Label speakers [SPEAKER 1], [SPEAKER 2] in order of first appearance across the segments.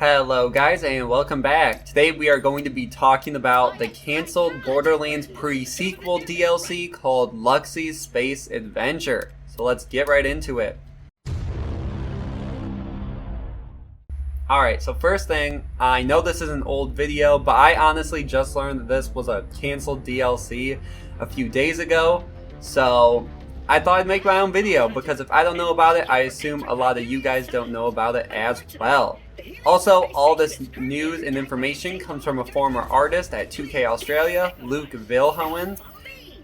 [SPEAKER 1] Hello guys and welcome back. Today we are going to be talking about the cancelled Borderlands PreSequel DLC called Luxy's Space Adventure. So let's get right into it. Alright, so first thing, I know this is an old video, but I honestly just learned that this was a cancelled DLC a few days ago. So I thought I'd make my own video because if I don't know about it, I assume a lot of you guys don't know about it as well. Also, all this news and information comes from a former artist at 2K Australia, Luke Vilhoen,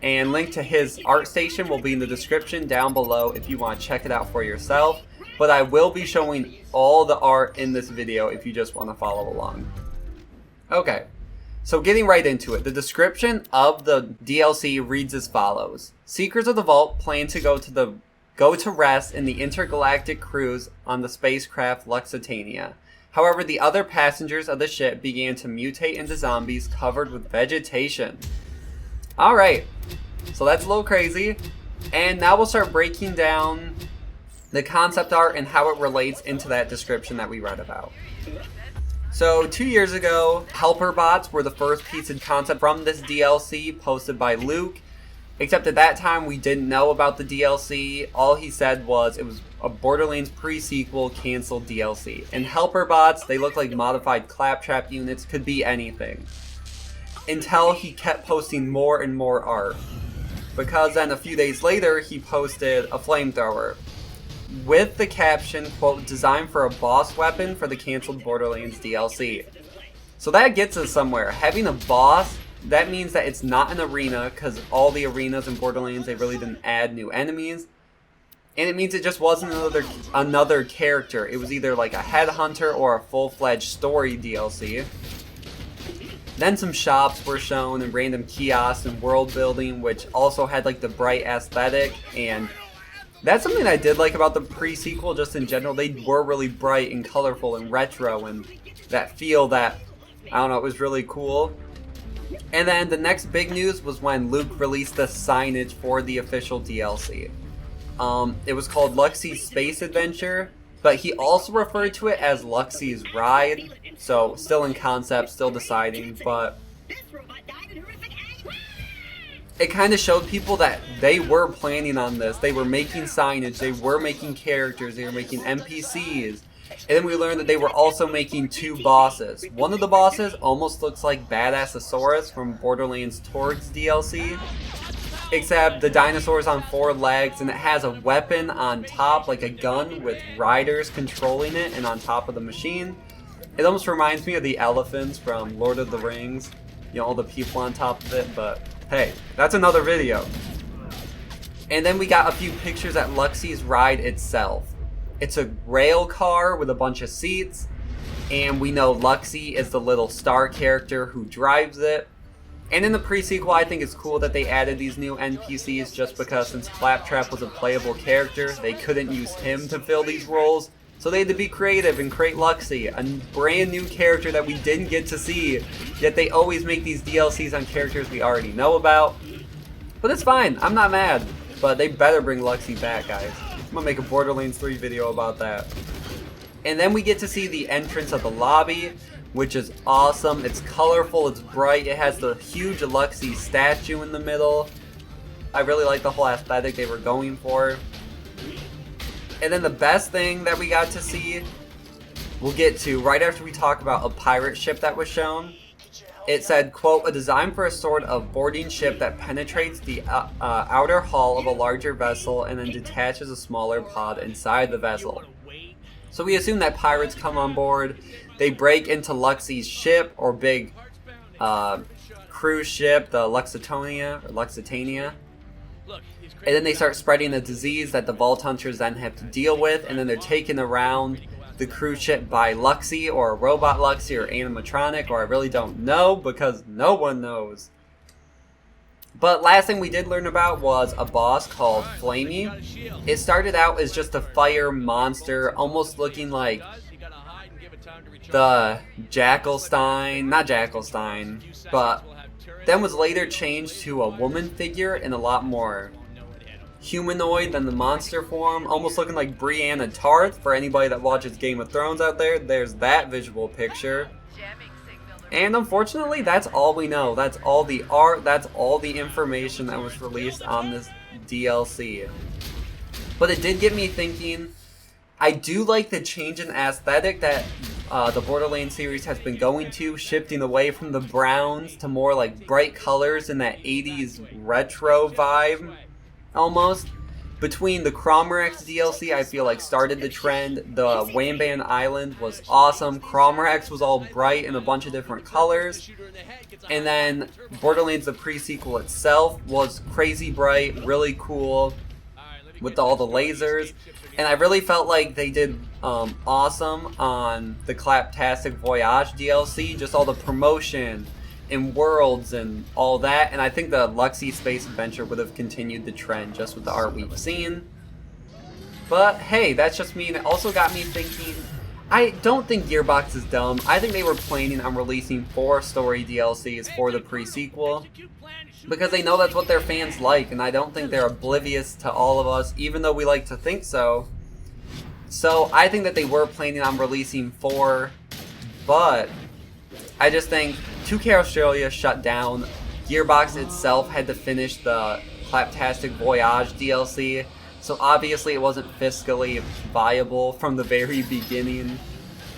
[SPEAKER 1] and link to his art station will be in the description down below if you want to check it out for yourself. But I will be showing all the art in this video if you just want to follow along. Okay, so getting right into it, the description of the DLC reads as follows. Seekers of the Vault plan to go to rest in the intergalactic cruise on the spacecraft Luxy. However, the other passengers of the ship began to mutate into zombies covered with vegetation. Alright, so that's a little crazy. And now we'll start breaking down the concept art and how it relates into that description that we read about. So 2 years ago, helper bots were the first piece of concept from this DLC posted by Luke. Except at that time we didn't know about the DLC. All he said was it was a Borderlands PreSequel cancelled DLC. And helper bots, they look like modified claptrap units, could be anything. Until he kept posting more and more art. Because then a few days later he posted a flamethrower with the caption, quote, designed for a boss weapon for the cancelled Borderlands DLC. So that gets us somewhere. Having a boss, that means that it's not an arena, because all the arenas in Borderlands, they really didn't add new enemies. And it means it just wasn't another character. It was either like a headhunter or a full-fledged story DLC. Then some shops were shown and random kiosks and world building, which also had like the bright aesthetic. And that's something I did like about the PreSequel just in general. They were really bright and colorful and retro, and that feel that, I don't know, it was really cool. And then the next big news was when Luke released the signage for the official DLC. It was called Luxy's Space Adventure, but he also referred to it as Luxy's Ride. So still in concept, still deciding, but it kind of showed people that they were planning on this. They were making signage, they were making characters, they were making NPCs. And then we learned that they were also making two bosses. One of the bosses almost looks like Badassosaurus from Borderlands Torgue's DLC. Except the dinosaur's on 4 legs and it has a weapon on top, like a gun with riders controlling it and on top of the machine. It almost reminds me of the elephants from Lord of the Rings. You know, all the people on top of it, but hey, that's another video. And then we got a few pictures at Luxy's Ride itself. It's a rail car with a bunch of seats, and we know Luxy is the little star character who drives it. And in the PreSequel, I think it's cool that they added these new NPCs just because since Claptrap was a playable character, they couldn't use him to fill these roles. So they had to be creative and create Luxy, a brand new character that we didn't get to see, yet they always make these DLCs on characters we already know about. But it's fine, I'm not mad, but they better bring Luxy back, guys. I'm gonna make a Borderlands 3 video about that. And then we get to see the entrance of the lobby, which is awesome. It's colorful, it's bright, it has the huge Luxy statue in the middle. I really like the whole aesthetic they were going for. And then the best thing that we got to see, we'll get to right after we talk about a pirate ship that was shown. It said, quote, a design for a sort of boarding ship that penetrates the outer hull of a larger vessel and then detaches a smaller pod inside the vessel. So we assume that pirates come on board, they break into Luxy's ship or big cruise ship, the Luxitania. And then they start spreading a disease that the Vault Hunters then have to deal with, and then they're taken around the cruise ship by Luxy or a robot Luxy or animatronic, or I really don't know because no one knows. But last thing we did learn about was a boss called Flamey. It started out as just a fire monster, almost looking like the not Jackalstein, but then was later changed to a woman figure and a lot more humanoid than the monster form, almost looking like Brianna Tarth. For anybody that watches Game of Thrones out there, there's that visual picture. And unfortunately, that's all we know. That's all the art, that's all the information that was released on this DLC. But it did get me thinking. I do like the change in aesthetic that the Borderlands series has been going to, shifting away from the browns to more like bright colors and that 80s retro vibe, almost. Between the Cromrax DLC, I feel like started the trend. The Wamban Island was awesome. Cromrax was all bright in a bunch of different colors. And then Borderlands the pre-sequel itself was crazy bright, really cool, with all the lasers. And I really felt like they did awesome on the Claptastic Voyage DLC, just all the promotion and worlds and all that. And I think the Luxy Space Adventure would have continued the trend just with the art we've seen. But hey, that's just me, and it also got me thinking, I don't think Gearbox is dumb. I think they were planning on releasing 4 story DLCs for the pre-sequel, because they know that's what their fans like, and I don't think they're oblivious to all of us, even though we like to think so. So I think that they were planning on releasing 4, but I just think 2K Australia shut down. Gearbox itself had to finish the Claptastic Voyage DLC, so obviously it wasn't fiscally viable from the very beginning.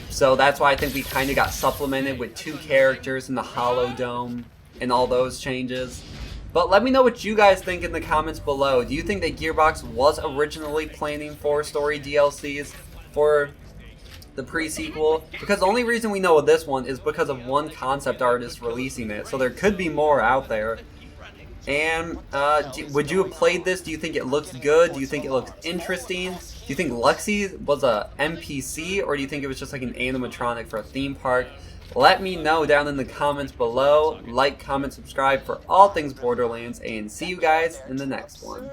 [SPEAKER 1] So that's why I think we kind of got supplemented with 2 characters in the Hollow Dome and all those changes. But let me know what you guys think in the comments below. Do you think that Gearbox was originally planning 4 story DLCs for the pre-sequel? Because the only reason we know of this one is because of one concept artist releasing it. So there could be more out there. And would you have played this? Do you think it looks good? Do you think it looks interesting? Do you think Luxy was a NPC, or do you think it was just like an animatronic for a theme park? Let me know down in the comments below. Like, comment, subscribe for all things Borderlands, and see you guys in the next one.